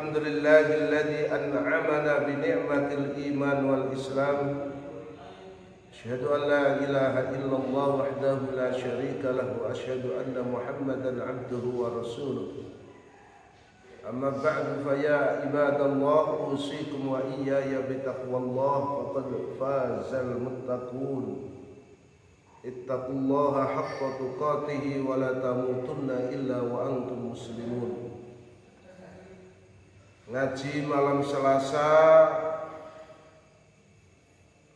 Alhamdulillahilladzi an'amana bi ni'matil iman wal islam. Asyhadu an la ilaha illallah wahdahu la syarika lahu wa asyhadu anna Muhammadan 'abduhu wa rasuluh. Amma ba'du fa ya ibadallah usikum wa iyaya bi taqwallah faqad fazal muttaqun. Ittaqullaha haqqa tuqatih wa la tamutunna illa wa antum muslimun. Ngaji malam Selasa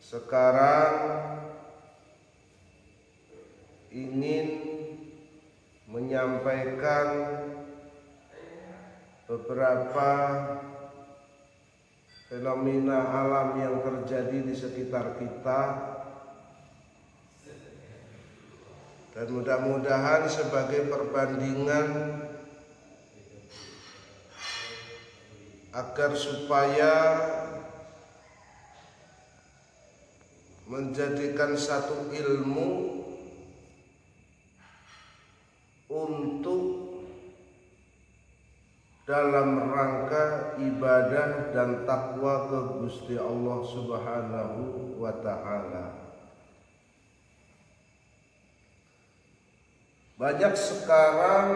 sekarang ingin menyampaikan beberapa fenomena alam yang terjadi di sekitar kita, dan mudah-mudahan sebagai perbandingan agar supaya menjadikan satu ilmu untuk dalam rangka ibadah dan takwa ke Gusti Allah Subhanahu wa ta'ala. Banyak sekarang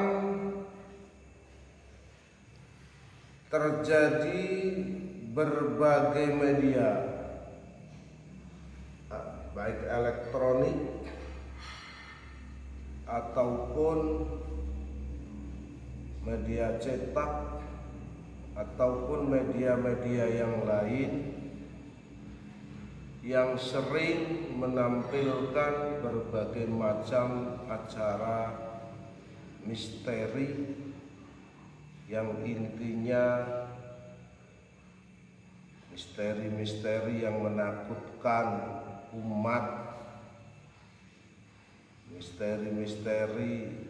terjadi berbagai media, baik elektronik ataupun media cetak ataupun media-media yang lain yang sering menampilkan berbagai macam acara misteri yang intinya misteri-misteri yang menakutkan umat, misteri-misteri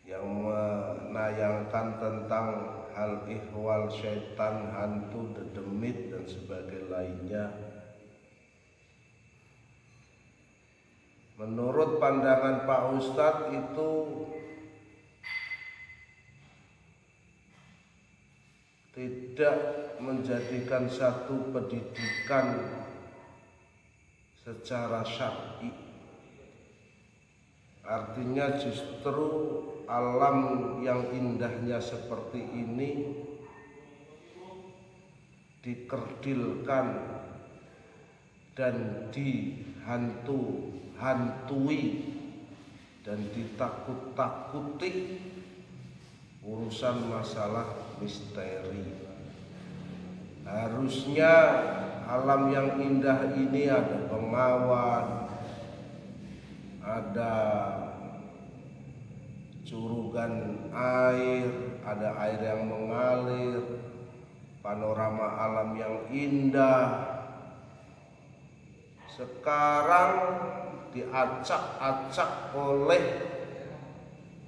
yang menayangkan tentang hal ihwal syaitan, hantu, dedemit dan sebagainya lainnya. Menurut pandangan Pak Ustadz itu tidak menjadikan satu pendidikan secara syar'i. Artinya justru alam yang indahnya seperti ini dikerdilkan dan dihantui dan ditakut-takuti urusan masalah misteri. Harusnya alam yang indah ini ada pengawan, ada curugan air, ada air yang mengalir, panorama alam yang indah. Sekarang diacak-acak oleh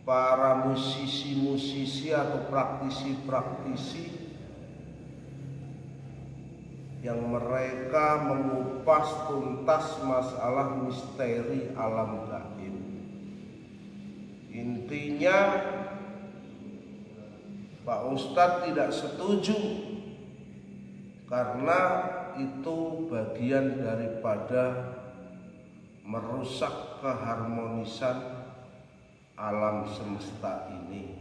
para musisi-musisi atau praktisi-praktisi yang mereka mengupas tuntas masalah misteri alam gaib. Intinya Pak Ustadz tidak setuju karena itu bagian daripada merusak keharmonisan alam semesta ini.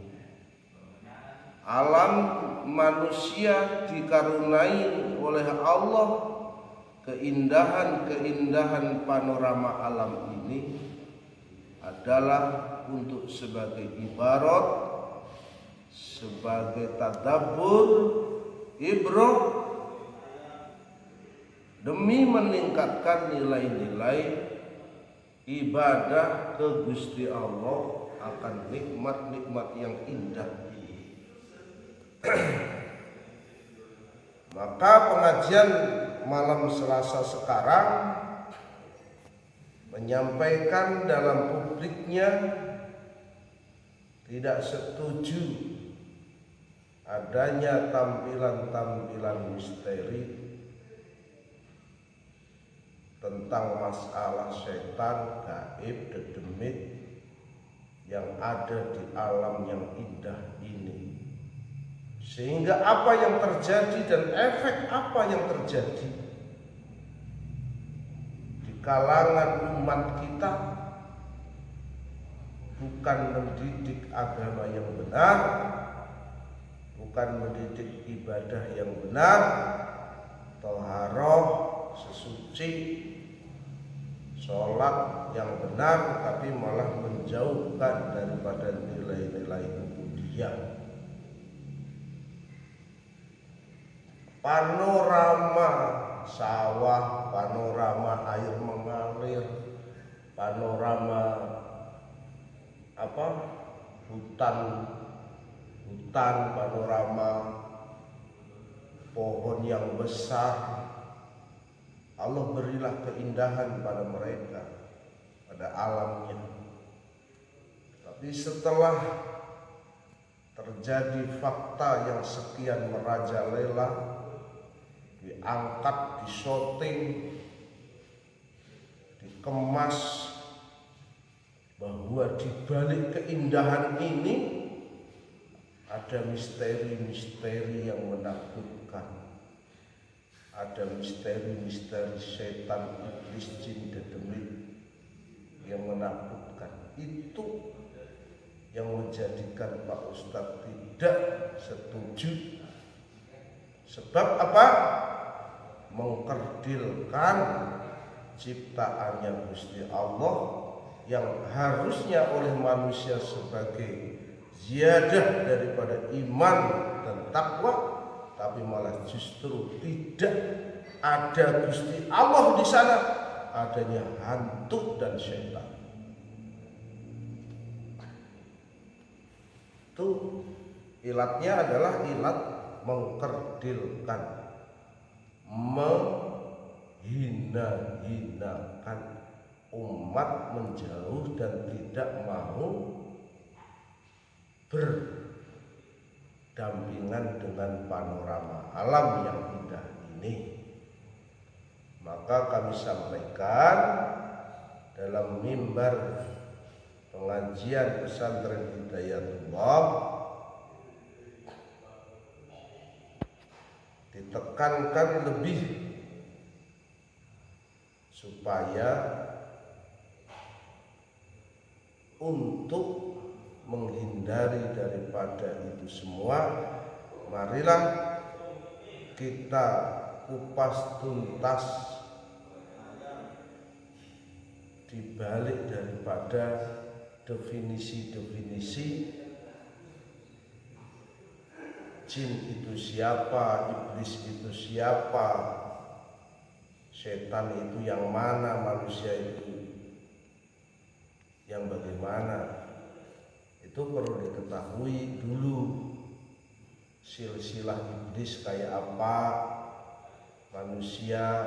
Alam manusia dikaruniai oleh Allah keindahan-keindahan panorama alam ini adalah untuk sebagai ibarat, sebagai tadabbur, ibrah, demi meningkatkan nilai-nilai ibadah ke Gusti Allah akan nikmat-nikmat yang indah ini. Maka pengajian malam Selasa sekarang menyampaikan dalam publiknya tidak setuju adanya tampilan-tampilan misteri tentang masalah setan, gaib, dedemit yang ada di alam yang indah ini. Sehingga apa yang terjadi dan efek apa yang terjadi di kalangan umat kita bukan mendidik agama yang benar, bukan mendidik ibadah yang benar, thaharah, sesuci, sholat yang benar, tapi malah menjauhkan daripada nilai-nilai ubudiyah. Panorama sawah, panorama air mengalir, panorama hutan, panorama pohon yang besar. Allah berilah keindahan pada mereka, pada alamnya. Tapi setelah terjadi fakta yang sekian merajalela, diangkat, disyuting, dikemas, bahwa di balik keindahan ini ada misteri-misteri yang menakutkan, ada misteri-misteri setan, iblis, jin, dedemit yang menakutkan. Itu yang menjadikan Pak Ustadz tidak setuju. Sebab apa? Mengkerdilkan ciptaannya Gusti Allah yang harusnya oleh manusia sebagai ziyadah daripada iman dan takwa, tapi malah justru tidak ada Gusti Allah di sana, adanya hantu dan syaitan. Itu ilatnya adalah ilat mengkerdilkan, menghina-hinakan umat, menjauh dan tidak mau berdampingan dengan panorama alam yang indah ini. Maka kami sampaikan dalam mimbar pengajian pesantren Hidayatullah, ditekankan lebih supaya untuk menghindari daripada itu semua, marilah kita kupas tuntas dibalik daripada definisi-definisi jin itu siapa, iblis itu siapa, setan itu yang mana, manusia itu yang bagaimana. Itu perlu diketahui dulu, silsilah iblis kayak apa, manusia,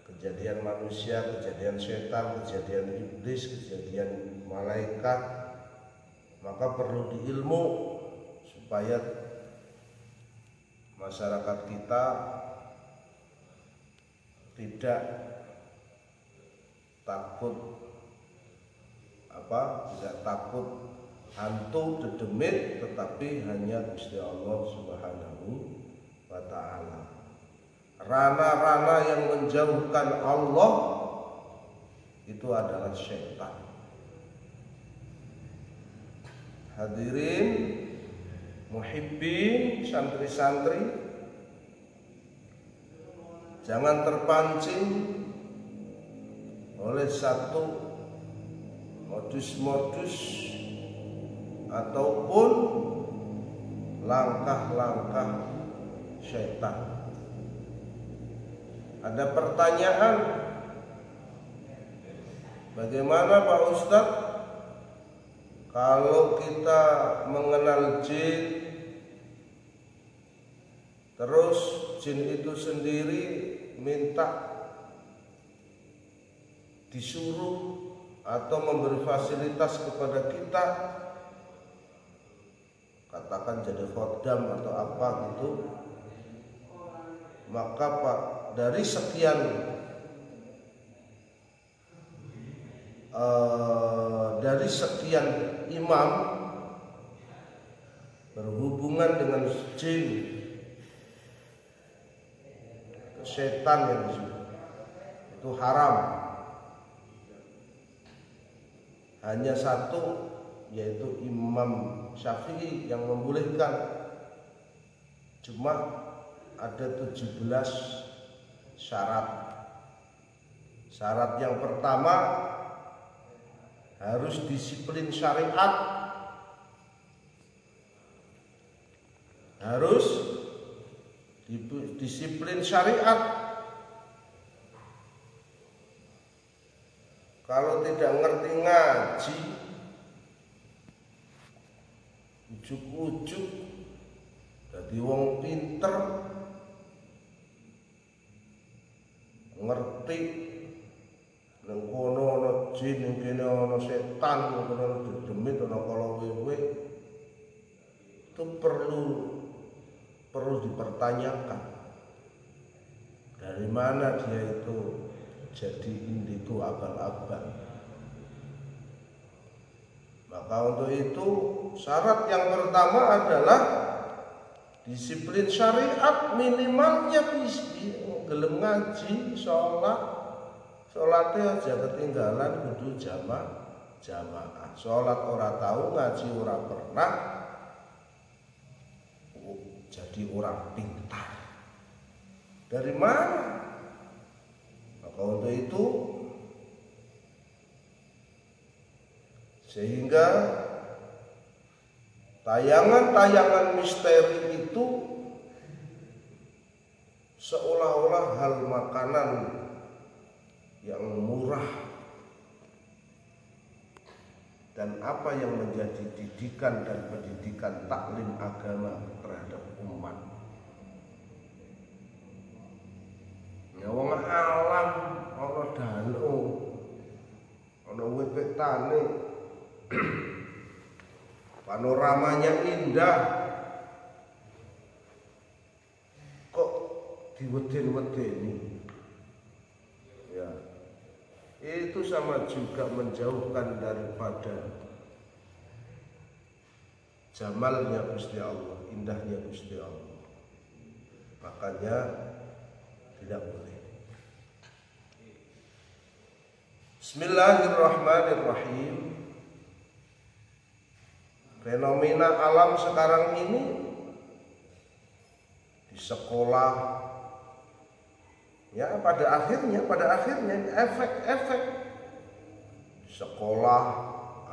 kejadian manusia, kejadian setan, kejadian iblis, kejadian malaikat. Maka perlu diilmu supaya masyarakat kita tidak takut tidak takut hantu dedemit, tetapi hanya Gusti Allah Subhanahu wa ta'ala. Rana-rana yang menjauhkan Allah itu adalah syaitan. Hadirin muhibbin, santri-santri, jangan terpancing oleh satu modus-modus ataupun langkah-langkah syaitan. Ada pertanyaan, bagaimana Pak Ustadz kalau kita mengenal jin, terus jin itu sendiri minta disuruh atau memberi fasilitas kepada kita, katakan jadi khodam atau apa gitu, maka Pak, dari sekian imam berhubungan dengan jin, setan yang disebut itu haram. Hanya satu, yaitu Imam Syafi'i yang membolehkan. Cuma ada 17 syarat. Syarat yang pertama, harus disiplin syariat. Harus disiplin syariat. Kalau tidak ngerti ngaji, ujuk-ujuk jadi wong pinter, ngerti nang kono ana jin, nang kene ana setan, nang kono ana dedemit, ana kala-wewe, itu perlu dipertanyakan. Dari mana dia itu jadi indigo abal-abal? Maka untuk itu syarat yang pertama adalah disiplin syariat, minimalnya gelem ngaji, sholatnya aja ketinggalan kudu jamaah. Sholat ora tahu, ngaji ora pernah, jadi orang pintar. Dari mana? Maka untuk itu sehingga tayangan-tayangan misteri itu seolah-olah hal makanan yang murah, dan apa yang menjadi didikan dan pendidikan taklim agama terhadap umat. Ya wong alam ana danu, ana wit tani, panoramanya indah, kok diweden-wedeni. Ya, itu sama juga menjauhkan daripada jamalnya Gusti Allah, indahnya Gusti Allah. Makanya tidak boleh. Bismillahirrahmanirrahim. Fenomena alam sekarang ini di sekolah, ya pada akhirnya efek-efek di sekolah,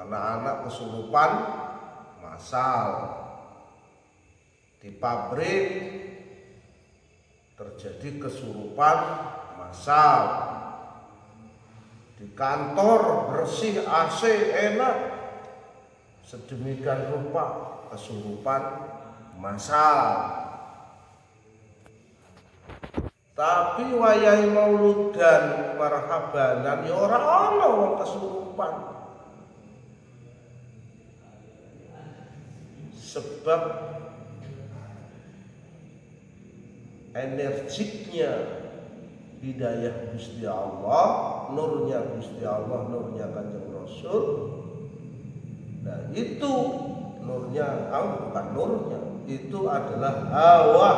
anak-anak kesurupan massal, di pabrik terjadi kesurupan massal, di kantor bersih AC enak, sedemikian rupa kesurupan massal. Tapi wayahe mauludan marhabanan ya ora ana wong kesurupan. Sebab energiknya hidayah Gusti Allah, nurnya Gusti Allah, nurnya Kanjeng Rasul. Nah itu nurnya, bukan nurnya, itu adalah hawa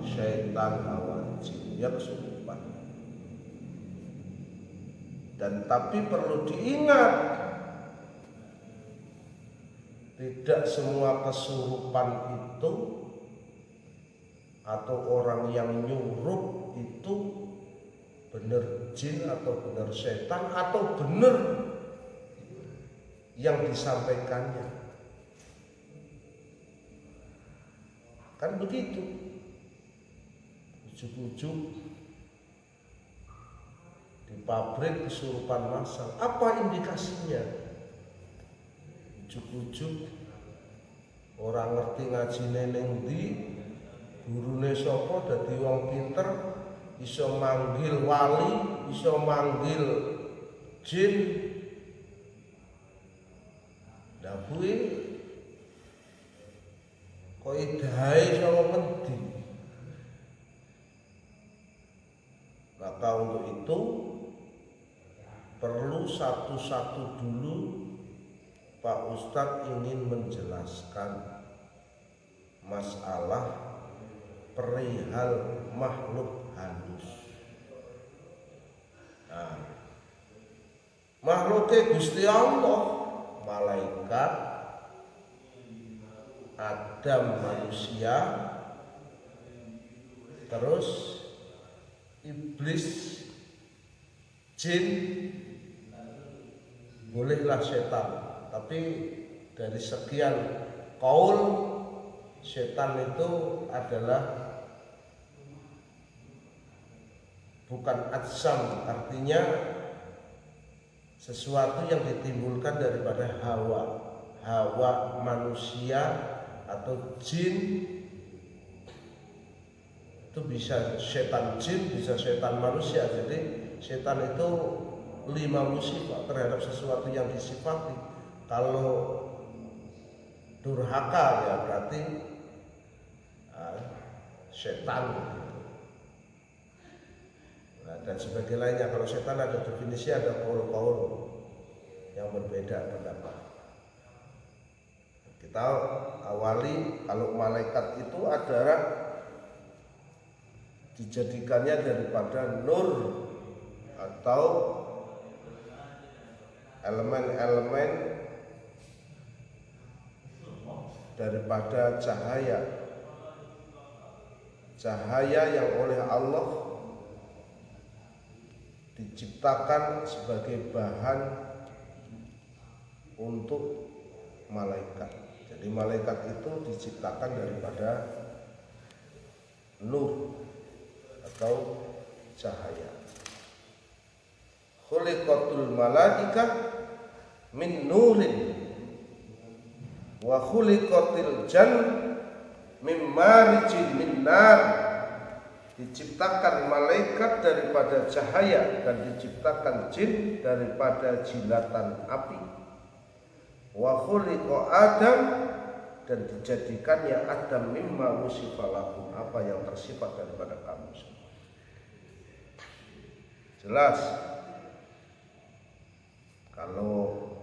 syaitan, hawa jin yang kesurupan. Dan tapi perlu diingat, tidak semua kesurupan itu atau orang yang nyurup itu benar jin atau benar setan atau benar yang disampaikannya. Kan begitu. Ujuk-ujuk di pabrik kesurupan massal. Apa indikasinya? Ujuk-ujuk orang ngerti ngaji ning ndi, gurune sapa dadi wong pinter, iso manggil wali, iso manggil jin. Lah kuwi kok idahe saka ngendi? Maka untuk itu perlu satu-satu dulu Pak Ustadz ingin menjelaskan masalah perihal makhluk halus. Nah, makhluknya Gusti Allah, malaikat, Adam manusia, terus iblis, jin, bolehlah setan. Tapi dari sekian kaul, setan itu adalah bukan atsam, artinya sesuatu yang ditimbulkan daripada hawa manusia atau jin. Itu bisa setan jin, bisa setan manusia. Jadi setan itu 5 musibah terhadap sesuatu yang disifati. Kalau durhaka ya berarti setan gitu. Nah, dan sebagai lainnya. Kalau setan ada definisi, ada kaul-kaul yang berbeda pendapat. Kita awali kalau malaikat itu adalah dijadikannya daripada nur atau elemen-elemen daripada cahaya yang oleh Allah diciptakan sebagai bahan untuk malaikat. Jadi malaikat itu diciptakan daripada nur atau cahaya. Khuliqatul malaikah min nurin wa khuliqatil jan min marijin min nar. Diciptakan malaikat daripada cahaya dan diciptakan jin daripada jilatan api. Wa khuliqa Adam, dan dijadikannya Adam mimma wusifa lakum, apa yang tersifat daripada kamu. Jelas. Kalau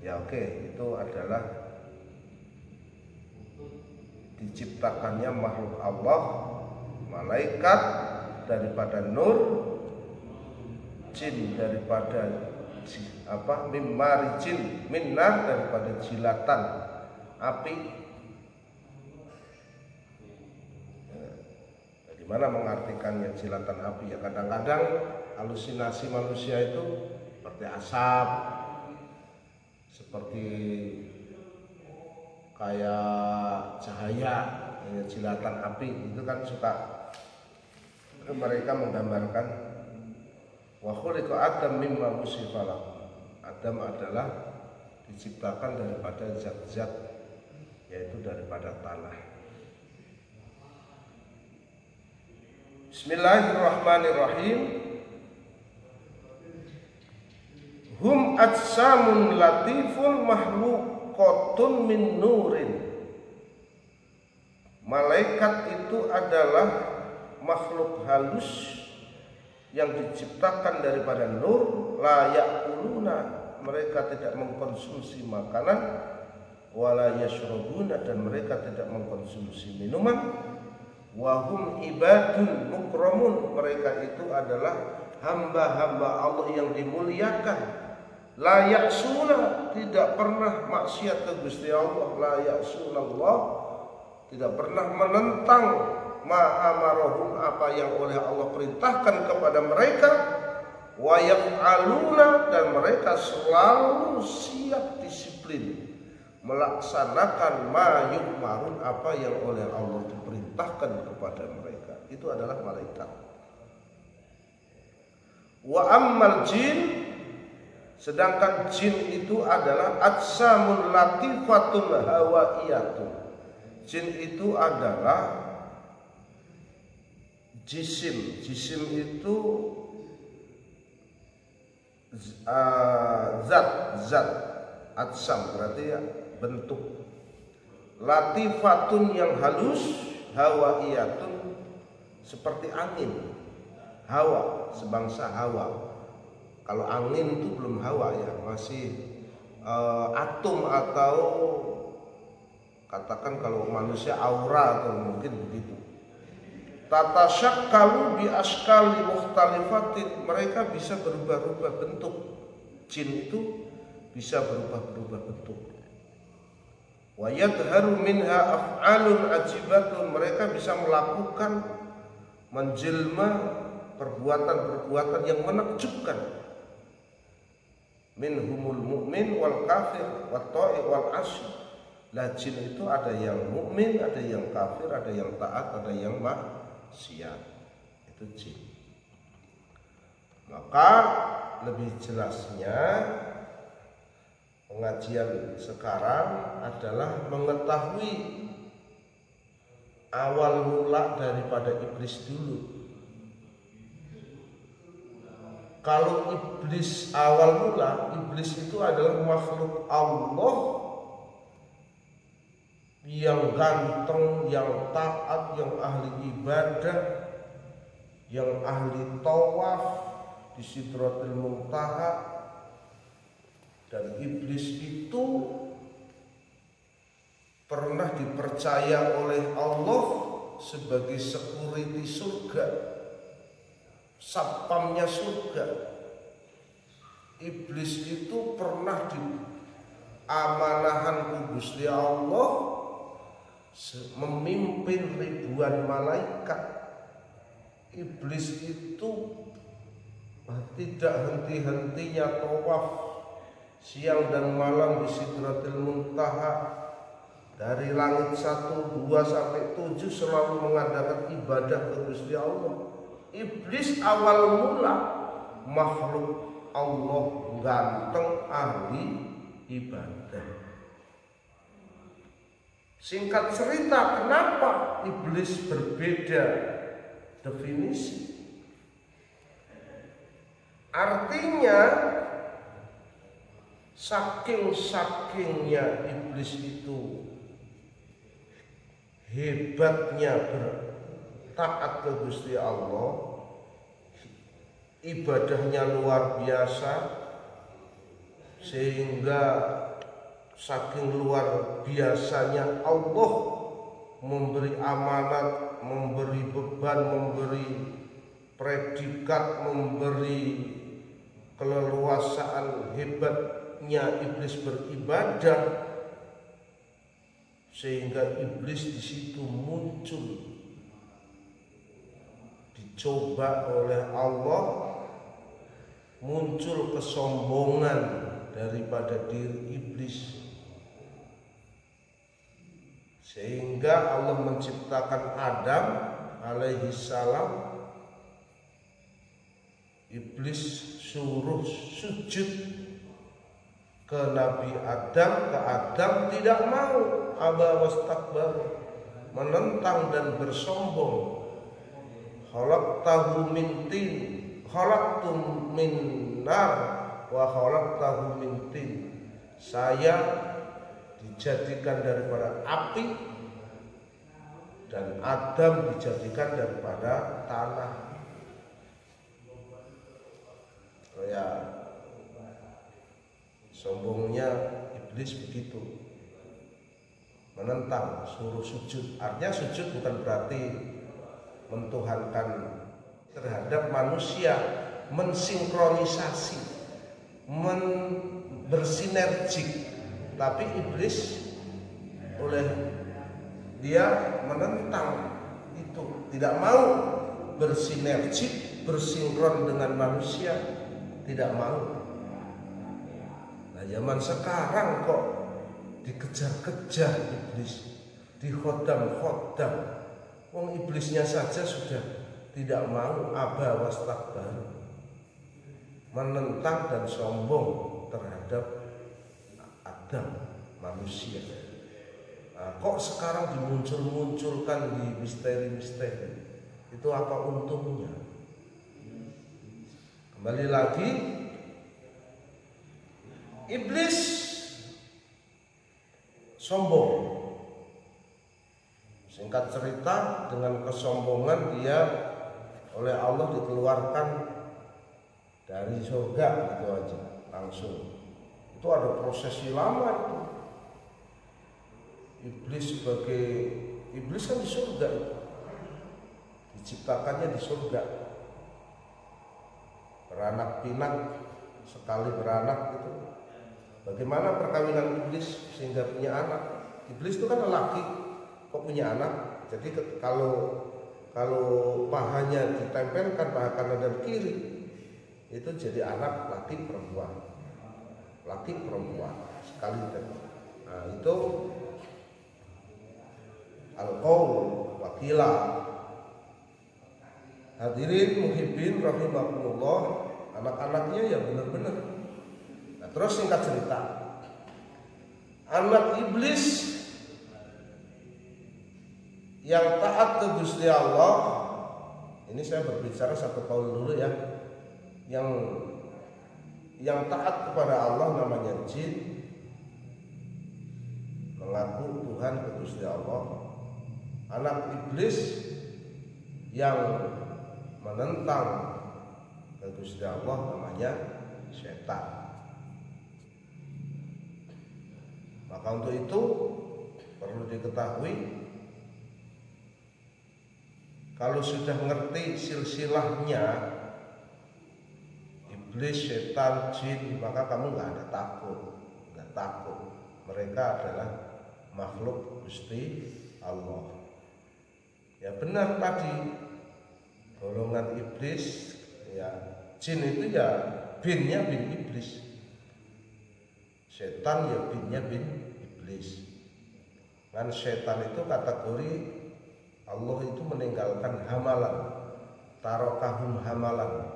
ya oke, itu adalah diciptakannya makhluk Allah, malaikat daripada nur, jin daripada mimmarijin minnar, daripada jilatan api. Bagaimana mengartikannya jilatan api? Ya kadang-kadang halusinasi manusia itu seperti asap, seperti kayak cahaya, jilatan api. Itu kan suka mereka menggambarkan wa khuliqa Adam mimma wusifa lahu. Adam adalah diciptakan daripada zat-zat, yaitu daripada tanah. Bismillahirrahmanirrahim. Hum ajsamun latifun mahluqatun min nurin. Malaikat itu adalah makhluk halus yang diciptakan daripada nur. La ya'kuluna, mereka tidak mengkonsumsi makanan. Wala yashrabuna, dan mereka tidak mengkonsumsi minuman. Wahum ibadun mukramun, mereka itu adalah hamba-hamba Allah yang dimuliakan. La ya'suna, tidak pernah maksiat ke Gusti Allah. La ya'suna Allah, tidak pernah menentang ma'amarahum, apa yang oleh Allah perintahkan kepada mereka. Wa yaf'aluna, dan mereka selalu siap disiplin melaksanakan ma yu'marun, apa yang oleh Allah diperintahkan kepada mereka. Itu adalah malaikat. Wa ammal jin, sedangkan jin itu adalah ajsamun latifatun hawaiyatun. Jin itu adalah jisim. Jisim itu zat. Ajsam berarti ya bentuk. Latifatun yang halus, hawaiyatun seperti angin. Hawa, sebangsa hawa. Kalau angin itu belum hawa ya, masih atom atau katakan kalau manusia aura atau mungkin begitu. Tatasyakkalu bi askali mukhtalifatin, mereka bisa berubah-ubah bentuk. Jin itu bisa berubah-ubah bentuk. Wa yadharu minha af'alun ajibatun, mereka bisa melakukan menjelma perbuatan-perbuatan yang menakjubkan. Minhumul mu'min wal kafir wat ta'i wal 'asy. Lah jin itu ada yang mukmin, ada yang kafir, ada yang taat, ada yang maksiat. Itu jin. Maka lebih jelasnya pengajian sekarang adalah mengetahui awal mula daripada iblis dulu. Kalau iblis awal mula, iblis itu adalah makhluk Allah yang ganteng, yang taat, yang ahli ibadah, yang ahli tawaf di Sidratul Muntaha. Dan iblis itu pernah dipercaya oleh Allah sebagai security surga, satpamnya surga. Iblis itu pernah diamanahan ku Gusti Allah memimpin ribuan malaikat. Iblis itu tidak henti-hentinya tawaf siang dan malam di Sidratul Muntaha, dari langit 1, 2 sampai 7 selalu mengadakan ibadah ke Gusti Allah. Iblis awal mula makhluk Allah, ganteng, ahli ibadah. Singkat cerita, kenapa iblis berbeda definisi? Artinya saking-sakingnya iblis itu hebatnya bertaat ke Gusti Allah, ibadahnya luar biasa, sehingga saking luar biasanya Allah memberi amanat, memberi beban, memberi predikat, memberi keleluasaan hebatnya iblis beribadah, sehingga iblis di situ muncul, dicoba oleh Allah, muncul kesombongan daripada diri iblis, sehingga Allah menciptakan Adam alaihi salam. Iblis suruh sujud ke Nabi Adam, tidak mau, aba wastakbar, menentang dan bersombong. Khalaqtahu min tin, khalaqtum min nar wa khalaqtahu min tin. Saya dijadikan daripada api dan Adam dijadikan daripada tanah. Ya, sombongnya iblis begitu, menentang, suruh sujud. Artinya sujud bukan berarti mentuhankan terhadap manusia, mensinkronisasi, bersinergik. Tapi iblis oleh dia menentang itu, tidak mau bersinergik, bersinkron dengan manusia, tidak mau. Nah, zaman sekarang kok dikejar-kejar iblis, dihodam-hodam. Wong iblisnya saja sudah tidak mau, aba wastakbar, menentang dan sombong terhadap Adam, manusia. Nah, kok sekarang dimuncul-munculkan di misteri-misteri? Itu apa untungnya? Kembali lagi, iblis sombong. Singkat cerita, dengan kesombongan dia oleh Allah dikeluarkan dari surga, gitu aja, langsung. Itu ada prosesi lama itu. Iblis kan di surga, diciptakannya di surga, beranak pinak, sekali beranak gitu. Bagaimana perkawinan iblis sehingga punya anak? Iblis itu kan lelaki, kok punya anak? Jadi kalau pahanya ditempelkan paha kanan dan kiri, itu jadi anak laki perempuan sekali. Nah itu al-qaul wakila. Hadirin muhibbin rahimakumullah, anak-anaknya ya benar-benar. Nah, terus singkat cerita, anak iblis yang taat ke Gusti Allah, ini saya berbicara satu kaul dulu ya, yang taat kepada Allah namanya jin, mengaku Tuhan ke Gusti Allah. Anak iblis yang menentang ke Gusti Allah namanya setan. Maka untuk itu perlu diketahui, kalau sudah ngerti silsilahnya iblis, setan, jin, maka kamu nggak takut. Mereka adalah makhluk Gusti Allah. Ya benar tadi, golongan iblis, ya jin itu ya binnya bin iblis, setan ya binnya bin iblis. Kan setan itu kategori Allah itu meninggalkan hamalan, tarokahum hamalan.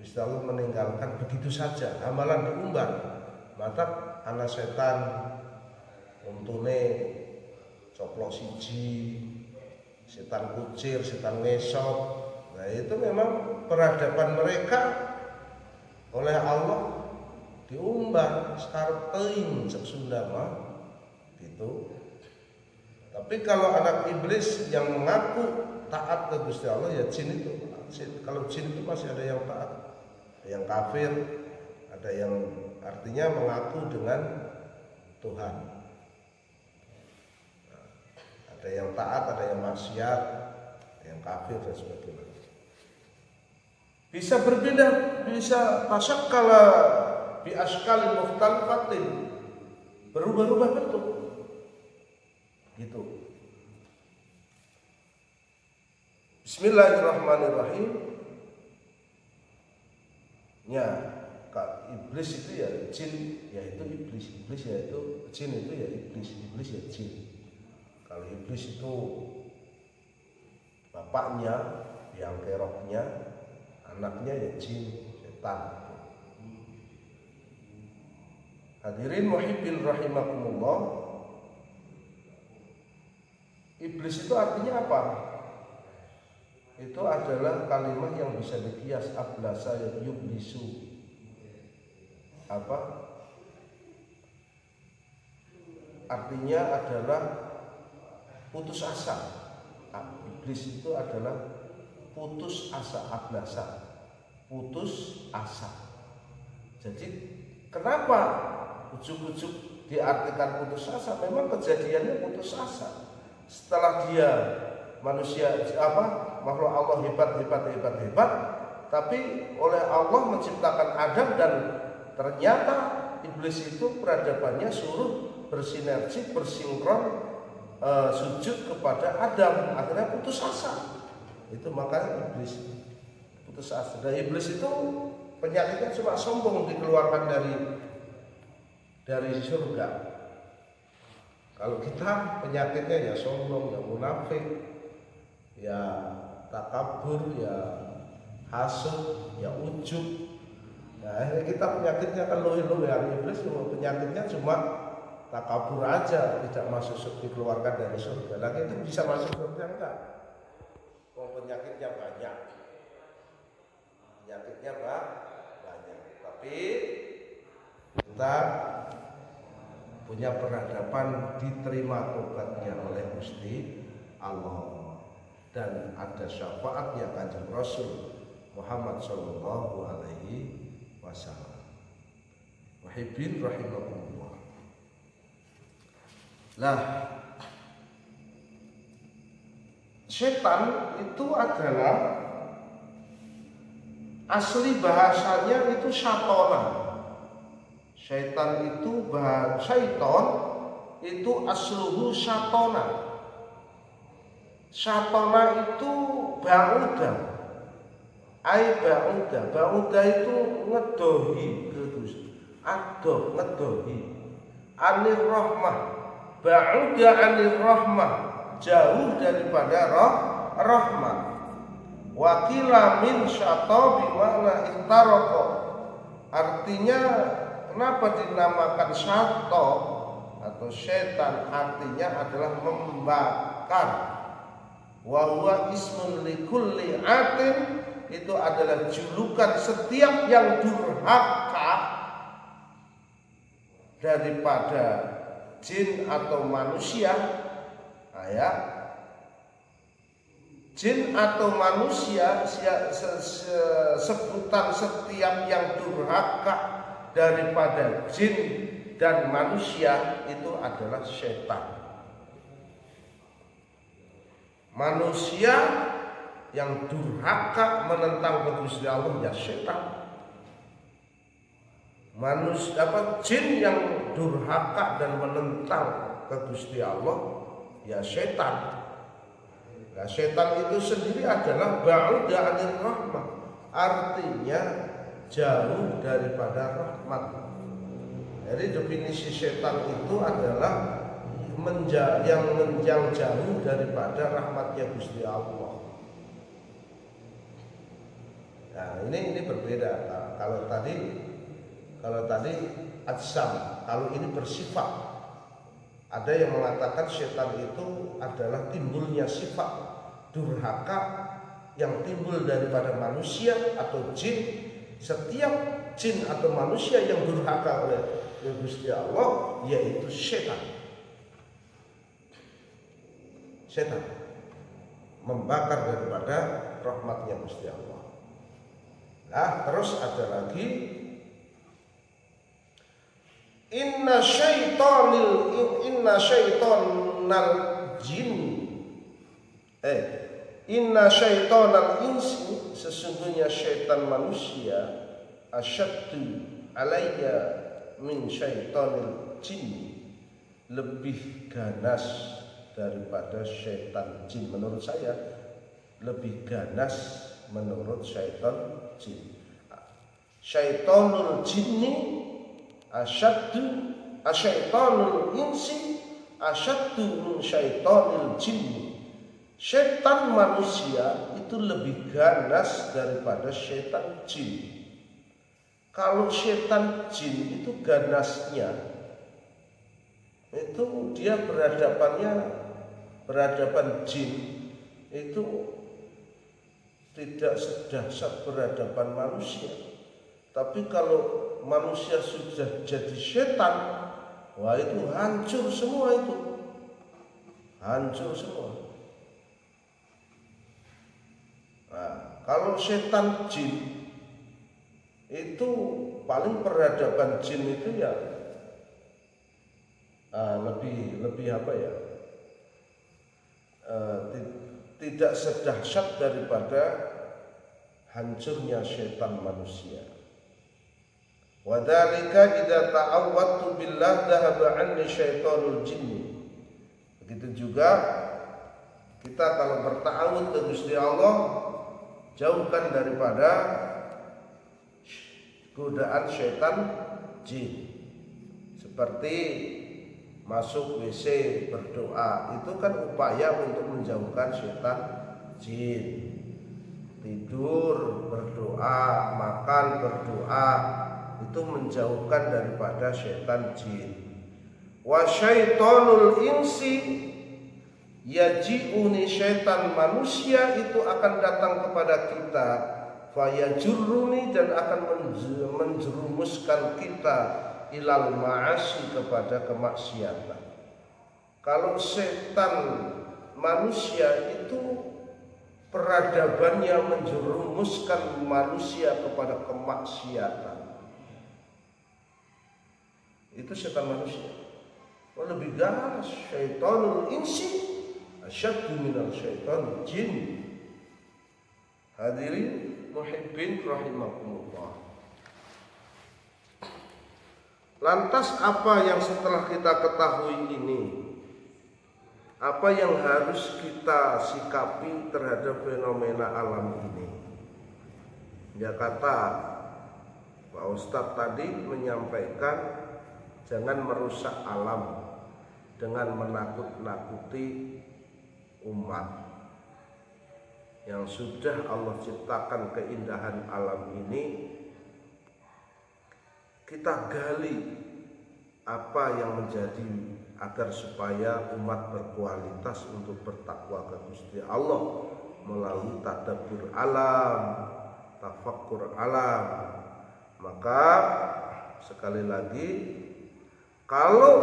Gusti Allah meninggalkan begitu saja, hamalan diumbar. Maka anak setan untune coplok siji, setan kucir, setan ngesot. Nah itu memang peradaban mereka oleh Allah diumbar sekarang teing cek Sunda mah gitu. Tapi kalau anak iblis yang mengaku taat ke Gusti Allah ya jin itu. Kalau jin itu masih ada yang taat, ada yang kafir, ada yang artinya mengaku dengan Tuhan. Nah, ada yang taat, ada yang maksiat, ada yang kafir dan sebagainya. Bisa berbeda, bisa tasakkala bi askalin mukhtalifatin, berubah-ubah bentuk. Gitu. Bismillahirrahmanirrahim. Ya, iblis itu ya jin, yaitu iblis, iblis yaitu jin, itu ya iblis, iblis ya jin. Kalau iblis itu bapaknya, yang keroknya, anaknya ya jin, setan. Hadirin muhibbin rahimakumullah, iblis itu artinya apa? Itu adalah kalimat yang bisa dikias, ablasa yublisu. Apa? Artinya adalah putus asa. Iblis itu adalah putus asa, ablasa, putus asa. Jadi kenapa ujuk-ujuk diartikan putus asa? Memang kejadiannya putus asa. Setelah dia manusia makhluk Allah hebat, tapi oleh Allah menciptakan Adam, dan ternyata iblis itu peradabannya suruh bersinergi, bersinkron, sujud kepada Adam, akhirnya putus asa. Itu makanya iblis putus asa. Dan iblis itu penyakitnya cuma sombong, dikeluarkan dari surga. Kalau kita penyakitnya ya sombong, ya munafik, ya takabur, ya hasud, ya ujub. Nah, kita penyakitnya kan loh yang iblis penyakitnya cuma takabur aja, tidak masuk surga, dikeluarkan dari surga. Lagi itu bisa masuk surga enggak? Penyakitnya banyak. Tapi kita punya peradaban, diterima tobatnya oleh Gusti Allah, dan ada syafaatnya Kanjeng Rasul Muhammad sallallahu alaihi wasallam. Muhibbin rahimakumullah. Lah, setan itu adalah asli bahasanya itu syatona. Syaitan itu syaiton itu asluhu syatona. Syatona itu ba'uda. Ba'uda itu ngedohi, adoh ngedohi. Anir rahmah. Ba'uda anir rahmah, jauh daripada rahmah. Wakila min syata bimana ihtaroko. Artinya kenapa dinamakan syata atau setan, artinya adalah membakar. Wa huwa ismun likulli atin, itu adalah julukan setiap yang durhaka daripada jin atau manusia. Jin atau manusia, sebutan setiap yang durhaka daripada jin dan manusia itu adalah setan. Manusia yang durhaka menentang Gusti Allah ya setan. Jin yang durhaka dan menentang Gusti Allah ya setan. Nah, setan itu sendiri adalah ba'uda anir rahmah, artinya jauh daripada rahmat. Jadi definisi setan itu adalah yang jauh daripada rahmatnya Gusti Allah. Nah, ini berbeda. Kalau tadi ajsam, kalau ini bersifat. Ada yang mengatakan setan itu adalah timbulnya sifat durhaka yang timbul daripada manusia atau jin. Setiap jin atau manusia yang durhaka oleh Gusti Allah yaitu setan. Setan membakar daripada rahmatnya Gusti Allah. Nah, terus ada lagi inna syaitonal insi, sesungguhnya syaitan manusia asyaddu alayya min syaitonil jinni, lebih ganas daripada syaitan jin. Menurut saya lebih ganas menurut syaitan jin. Syaitonul jinni asyaitonul insi asyaddu min syaitonil jinni. Syaitan manusia itu lebih ganas daripada syaitan jin. Kalau syaitan jin itu ganasnya itu dia berhadapan jin itu tidak sedahsyat berhadapan manusia. Tapi kalau manusia sudah jadi setan, wah itu hancur semua itu. Hancur semua. Nah, kalau setan jin itu paling peradaban jin itu ya lebih apa ya? Tidak sedahsyat daripada hancurnya setan manusia. Wadzalika idza ta'awwadtu billah dhahaba 'anni syaitonul jinni. Begitu juga kita kalau berta'awud ke Gusti Allah, jauhkan daripada godaan syaitan jin. Seperti masuk WC berdoa, itu kan upaya untuk menjauhkan syaitan jin. Tidur berdoa, makan berdoa, itu menjauhkan daripada syaitan jin. Wa syaitonul insi yaji'uni, syaitan manusia itu akan datang kepada kita, fayajurruni, dan akan menjerumuskan kita ilal ma'asi, kepada kemaksiatan. Kalau setan manusia itu peradabannya menjerumuskan manusia kepada kemaksiatan, itu setan manusia. Lebih ganas syaitonul insi asyaddu minal syaitan jin. Hadirin muhibbin rahimakumullah. Lantas apa yang setelah kita ketahui ini, apa yang harus kita sikapi terhadap fenomena alam ini? Ya, kata Pak Ustadz tadi menyampaikan jangan merusak alam dengan menakut-nakuti umat. Yang sudah Allah ciptakan keindahan alam ini, kita gali apa yang menjadi agar supaya umat berkualitas untuk bertakwa ke Gusti Allah melalui tadabbur alam, tafakkur alam. Maka sekali lagi, kalau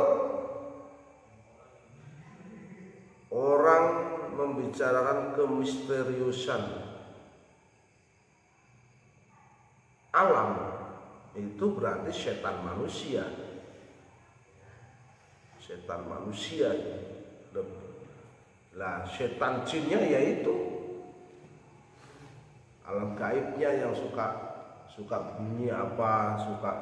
orang membicarakan kemisteriusan alam, itu berarti setan manusia. Setan manusia. Lah, setan jinnya yaitu alam gaibnya yang suka bunyi apa, suka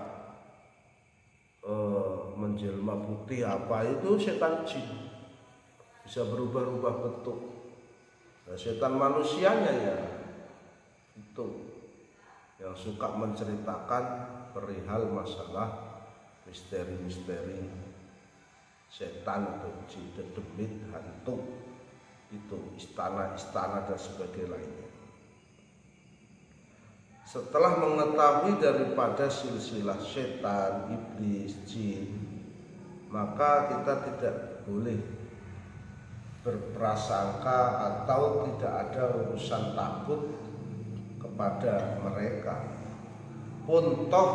menjelma putih apa, itu setan jin. Bisa berubah-ubah bentuk. Nah, setan manusianya ya itu yang suka menceritakan perihal masalah misteri-misteri setan atau jin, demit, hantu, itu istana-istana dan sebagainya. Setelah mengetahui daripada silsilah setan, iblis, jin, maka kita tidak boleh berprasangka atau tidak ada urusan takut kepada mereka. Pun toh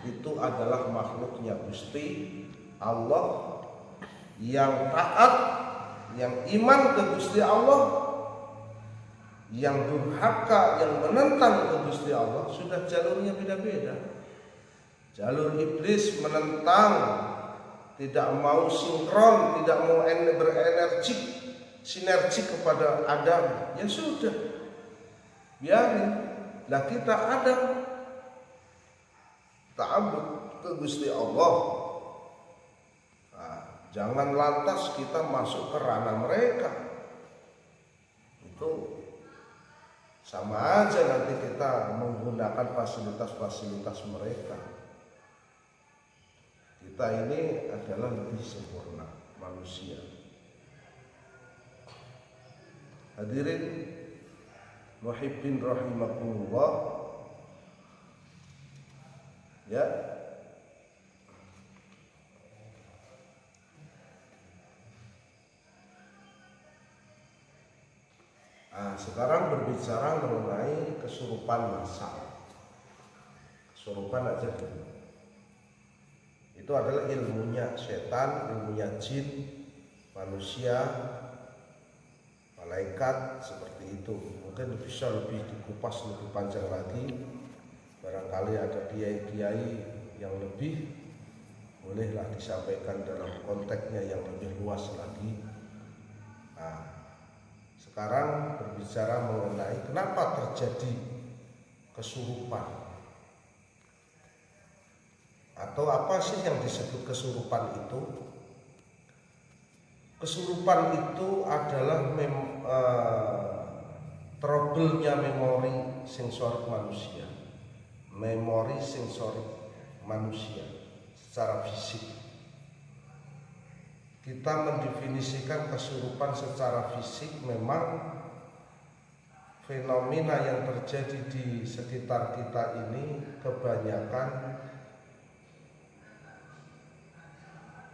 itu adalah makhluknya Gusti Allah yang taat, yang iman ke Gusti Allah, yang durhaka, yang menentang ke Gusti Allah. Sudah jalurnya beda-beda. Jalur iblis menentang, tidak mau sinkron, tidak mau berenergi, sinergi kepada Adam. Ya sudah, biarin. Lah kita Adam, ta'abbud ke Gusti Allah. Jangan lantas kita masuk ke ranah mereka. Itu sama aja nanti kita menggunakan fasilitas-fasilitas mereka. Kita ini adalah lebih sempurna manusia. Hadirin muhibbin rahimakumullah. Ya, sekarang berbicara mengenai kesurupan massal. Kesurupan aja dulu. Itu adalah ilmunya setan, ilmunya jin, manusia, malaikat, seperti itu. Mungkin bisa lebih dikupas lebih panjang lagi. Barangkali ada kiai-kiai yang lebih, bolehlah disampaikan dalam konteksnya yang lebih luas lagi. Sekarang berbicara mengenai kenapa terjadi kesurupan, atau apa sih yang disebut kesurupan itu? Kesurupan itu adalah trouble-nya memori sensorik manusia, memori sensorik manusia secara fisik. Kita mendefinisikan kesurupan secara fisik memang fenomena yang terjadi di sekitar kita ini kebanyakan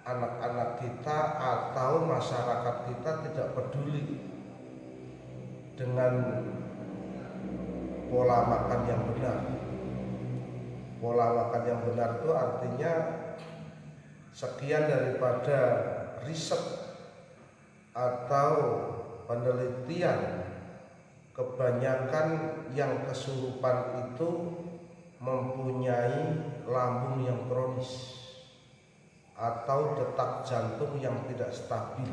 anak-anak kita atau masyarakat kita tidak peduli dengan pola makan yang benar. Pola makan yang benar itu artinya sekian daripada riset atau penelitian, kebanyakan yang kesurupan itu mempunyai lambung yang kronis atau detak jantung yang tidak stabil.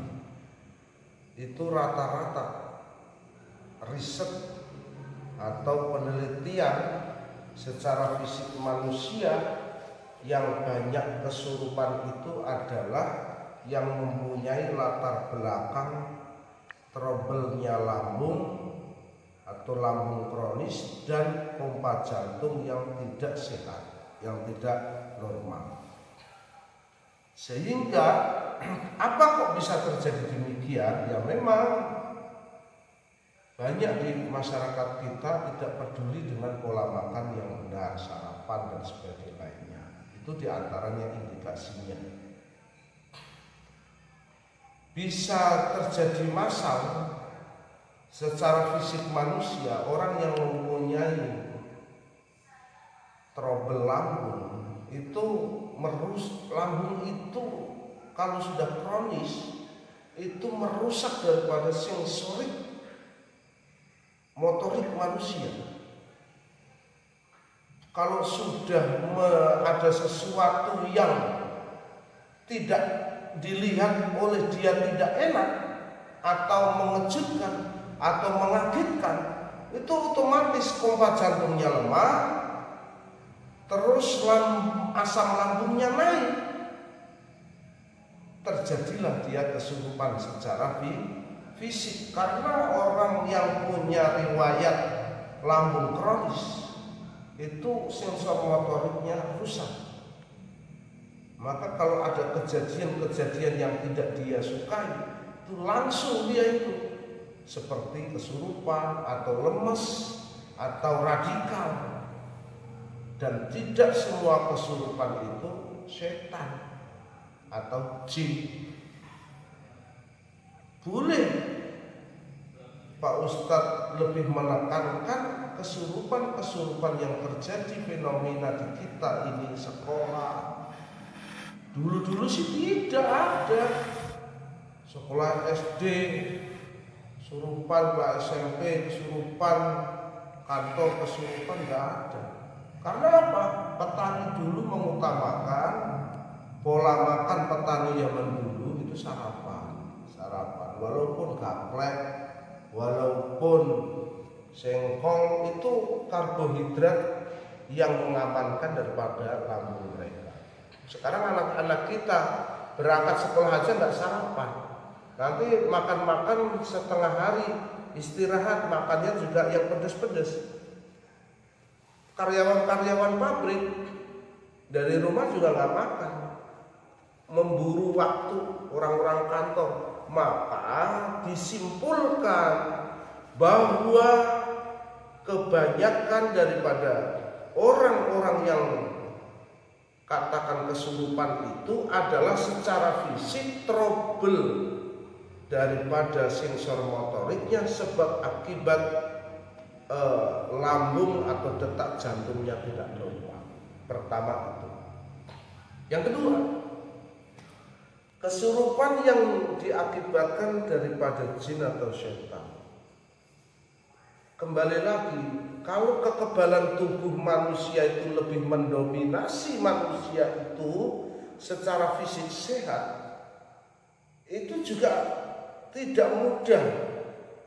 itu rata-rata riset atau penelitian secara fisik manusia yang banyak kesurupan itu adalah yang mempunyai latar belakang trouble-nya lambung atau lambung kronis dan pompa jantung yang tidak sehat, yang tidak normal. Sehingga apa kok bisa terjadi demikian? Ya memang banyak di masyarakat kita tidak peduli dengan pola makan yang benar, sarapan dan sebagainya. Itu diantaranya indikasinya. Bisa terjadi masal secara fisik manusia, orang yang mempunyai trouble lambung itu lambung itu kalau sudah kronis itu merusak daripada sensorik motorik manusia. Kalau sudah ada sesuatu yang tidak dilihat oleh dia tidak enak atau mengejutkan atau mengagetkan, itu otomatis pompa jantungnya lemah, terus asam lambungnya naik, terjadilah dia kesurupan secara fisik. Karena orang yang punya riwayat lambung kronis itu sensor motoriknya rusak. Maka kalau ada kejadian-kejadian yang tidak dia sukai, itu langsung dia itu seperti kesurupan atau lemes atau radikal. Dan tidak semua kesurupan itu setan atau jin. Boleh Pak Ustadz lebih menekankan kesurupan-kesurupan yang terjadi fenomena di kita ini sekolah. Dulu-dulu sih tidak ada. Sekolah SD kesurupan, sekolah SMP kesurupan, kantor kesurupan tidak ada. Karena apa? Petani dulu mengutamakan pola makan petani zaman dulu itu sarapan. Walaupun gaplek, walaupun sengkong, itu karbohidrat yang mengamankan daripada lambung mereka. Sekarang anak-anak kita berangkat sekolah aja nggak sarapan. Nanti makan-makan setengah hari, istirahat, makannya juga yang pedas-pedas. Karyawan-karyawan pabrik dari rumah juga nggak makan, memburu waktu orang-orang kantor. Maka disimpulkan bahwa kebanyakan daripada orang-orang yang katakan kesurupan itu adalah secara fisik trouble daripada sensor motoriknya sebab akibat lambung atau detak jantungnya tidak normal. Pertama itu. Yang kedua, kesurupan yang diakibatkan daripada jin atau setan. Kembali lagi, kalau kekebalan tubuh manusia itu lebih mendominasi manusia itu secara fisik sehat, itu juga tidak mudah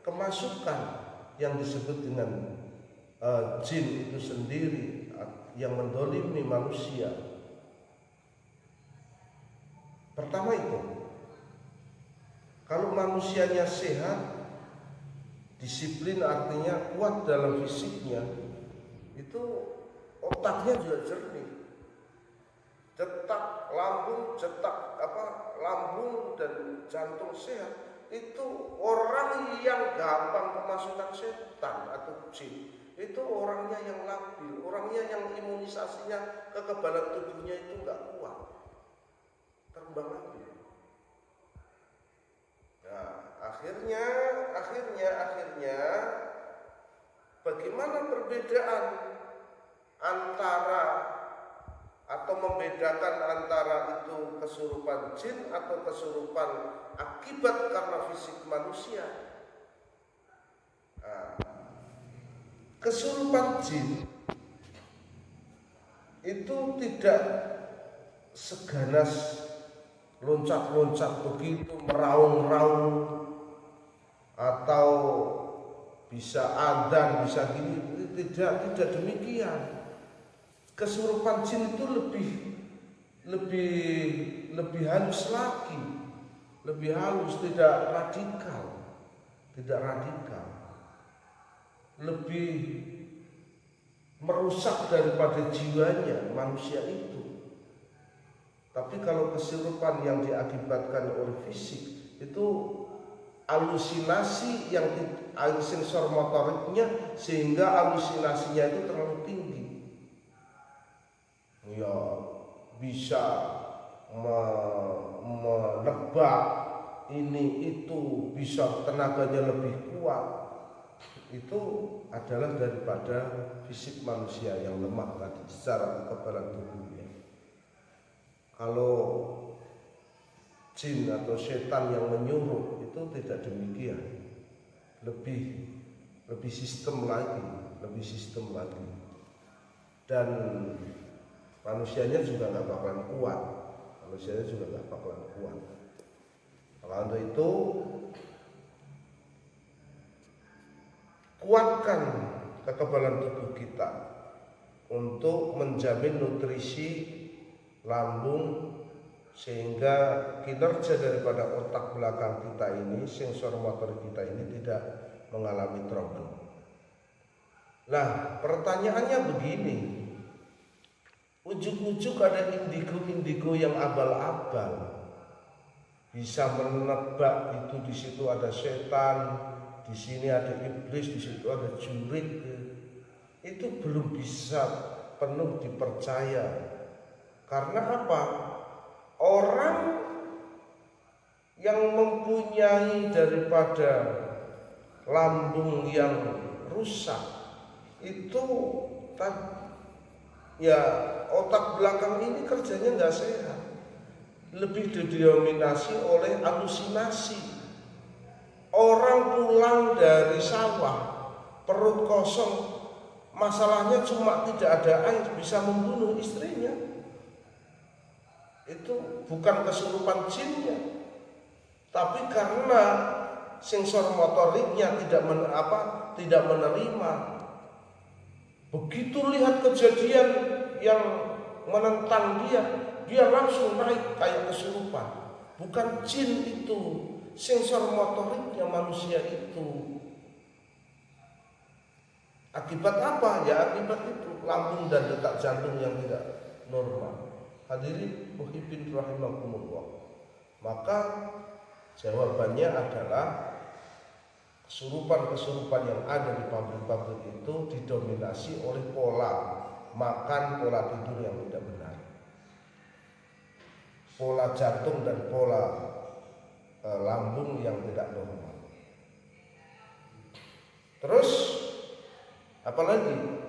kemasukan yang disebut dengan jin itu sendiri yang mendolimi manusia. Pertama itu, kalau manusianya sehat, disiplin artinya kuat dalam fisiknya, itu otaknya juga jernih. Detak lambung, lambung dan jantung sehat, itu orang yang gampang kemasukan setan atau jin. Itu orangnya yang labil, orangnya yang imunisasinya, kekebalan tubuhnya itu enggak kuat. Terbang lagi. Nah, akhirnya bagaimana perbedaan antara atau membedakan antara itu kesurupan jin atau kesurupan akibat karena fisik manusia? Nah, kesurupan jin itu tidak seganas loncat-loncat begitu, meraung-raung, atau bisa adzan, bisa gini. Tidak demikian. Kesurupan jin itu lebih halus lagi, lebih halus, tidak radikal, lebih merusak daripada jiwanya manusia itu. Tapi kalau kesurupan yang diakibatkan oleh fisik itu halusinasi yang sensor motoriknya, sehingga halusinasinya itu terlalu tinggi. Ya bisa menebak ini itu, bisa tenaganya lebih kuat. Itu adalah daripada fisik manusia yang lemah tadi secara kekebalan tubuhnya. Kalau jin atau setan yang menyuruh itu tidak demikian, lebih sistem lagi, dan manusianya juga nggak bakalan kuat. Maka untuk itu kuatkan kekebalan tubuh kita untuk menjamin nutrisi lambung, sehingga kinerja daripada otak belakang kita ini, sensor motor kita ini tidak mengalami trouble. Nah, pertanyaannya begini, ujuk-ujuk ada indigo yang abal-abal bisa menebak itu, di situ ada setan, di sini ada iblis, di situ ada jurik. Itu belum bisa penuh dipercaya. Karena apa? Orang yang mempunyai daripada lambung yang rusak itu ya otak belakang ini kerjanya nggak sehat, lebih didominasi oleh halusinasi. Orang pulang dari sawah perut kosong, masalahnya cuma tidak ada air, bisa membunuh istrinya. Itu bukan kesurupan jinnya, tapi karena sensor motoriknya tidak menerima. Begitu lihat kejadian yang menentang dia langsung naik kayak kesurupan. Bukan jin itu, sensor motoriknya manusia itu. Akibat apa? Ya akibat itu lambung dan detak jantung yang tidak normal. Hadirin muhibbin rahimakumullah. Maka jawabannya adalah kesurupan yang ada di pabrik-pabrik itu didominasi oleh pola makan, pola tidur yang tidak benar, pola jantung dan pola lambung yang tidak normal. Terus apalagi?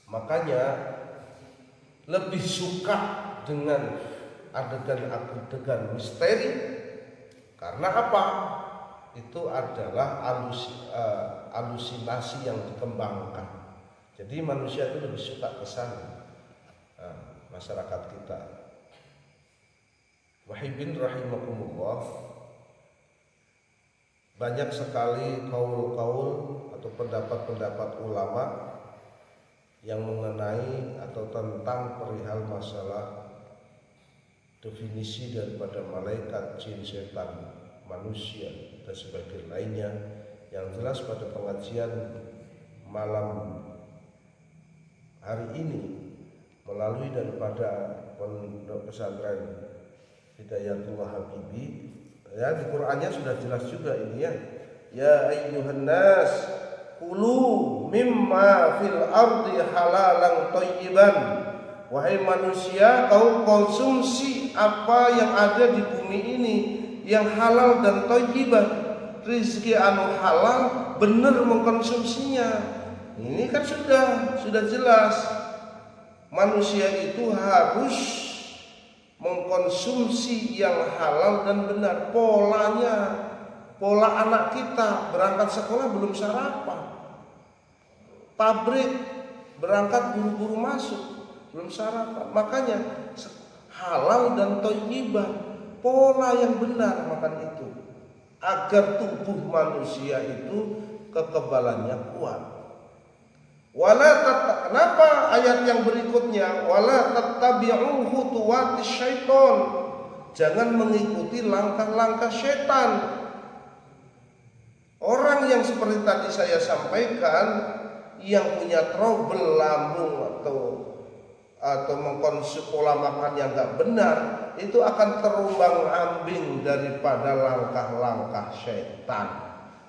Makanya lebih suka dengan adegan misteri. Karena apa? Itu adalah halusinasi yang dikembangkan. Jadi manusia itu lebih suka ke sana. Masyarakat kita. Wahibin rahimakumullah. Banyak sekali kaul-kaul atau pendapat-pendapat ulama yang mengenai atau tentang perihal masalah definisi daripada malaikat, jin, setan, manusia dan sebagainya lainnya. Yang jelas pada pengajian malam hari ini melalui daripada pondok pesantren Hidayatullah Habibi, ya di Qur'annya sudah jelas juga ini ya. Ya ayyuhan nas kulu mimma fil ardi halalan thayyiban. Wahai manusia, kau konsumsi apa yang ada di bumi ini yang halal dan thayyiban. Rizki anu halal, benar mengkonsumsinya. Ini kan sudah jelas. Manusia itu harus mengkonsumsi yang halal dan benar. Pola anak kita berangkat sekolah belum sarapan, pabrik berangkat buru-buru masuk belum sarapan. Makanya halal dan thayyiban, pola yang benar makan itu. agar tubuh manusia itu kekebalannya kuat. Kenapa ayat yang berikutnya wala tattabi'u khutuwatis syaiton, jangan mengikuti langkah-langkah setan. Orang yang seperti tadi saya sampaikan, yang punya trouble lambung atau mengkonsumsi pola makan yang gak benar, itu akan terumbang-ambing daripada langkah-langkah setan.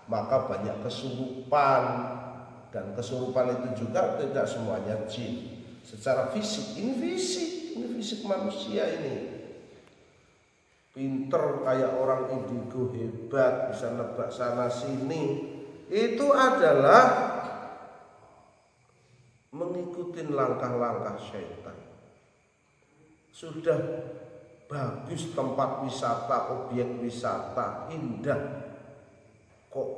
Maka banyak kesurupan, dan kesurupan itu juga tidak semuanya jin. Secara fisik, ini fisik manusia ini. Pinter kayak orang indigo, hebat, bisa nebak sana sini. Itu adalah mengikuti langkah-langkah setan. Sudah bagus tempat wisata, objek wisata, indah, kok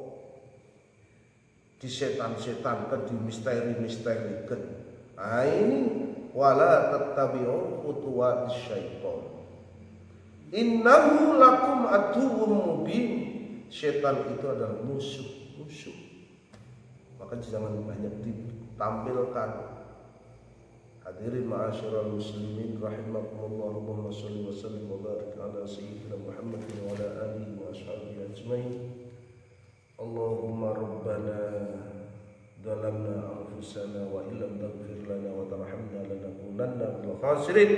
di setan-setankan, di misteri-misterikan. Nah ini wala tattabi'u khutuwatis syaiton. Innahu lakum aduwwum mubin. Setan itu adalah musuh. Maka jangan banyak ditampilkan. Hadirin ma'asyiral muslimin rahimakumullah, Allahumma shalli wa sallim wa barik ala sayyidina Muhammadin wa ala alihi wa ashabihi ajmain. Allahumma rabbana zalamna anfusana wa illam taghfir lana wa tarhamna lanakunanna minal khasirin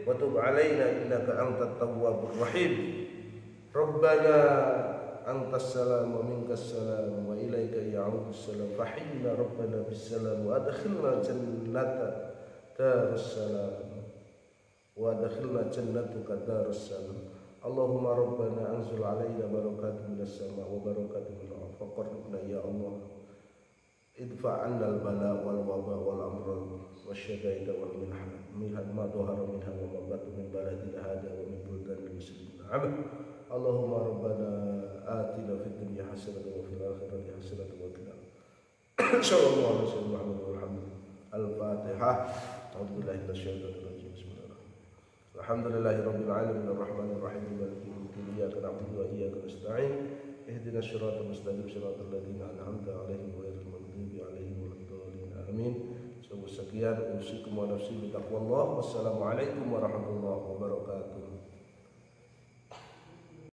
wa tub alaina innaka antat tawwabur rahim. Rabbana antas salam wa minkas salam wa ilaika ya'udus salam fahyina rabbana bis salam wa adkhilna jannata darus salam wa adkhilna jannatuka darus salam. Allahumma rabbana anzil alaina barakatun minas sama wa barakatun minal ardh faqribna ya Allah. Idfa' 'anna al-bala wal waba wal amrad wasyadaida wal minhan ma dhahara minha wa ma batana min baladina hada wa min buldanil muslimin. Allahumma rabbana atina fid dunya hasanatan wa fil akhirati hasanatan wa qina sallallahu alaihi wasallam walhamdulillah. Al-Fatihah. A'udzubillahi minasyaitonir rajim. Bismillahirrahmanirrahim. Alhamdulillahirabbil alamin arrahmanir rahim maliki yaumiddin iyyaka na'budu wa iyyaka nasta'in ihdinas siratal mustaqim siratal ladzina an'amta 'alaihim ghairil maghdubi 'alaihim waladdallin. Amin. Sekian usikum wa nafsi bi taqwallah. Wassalamualaikum warahmatullahi wabarakatuh.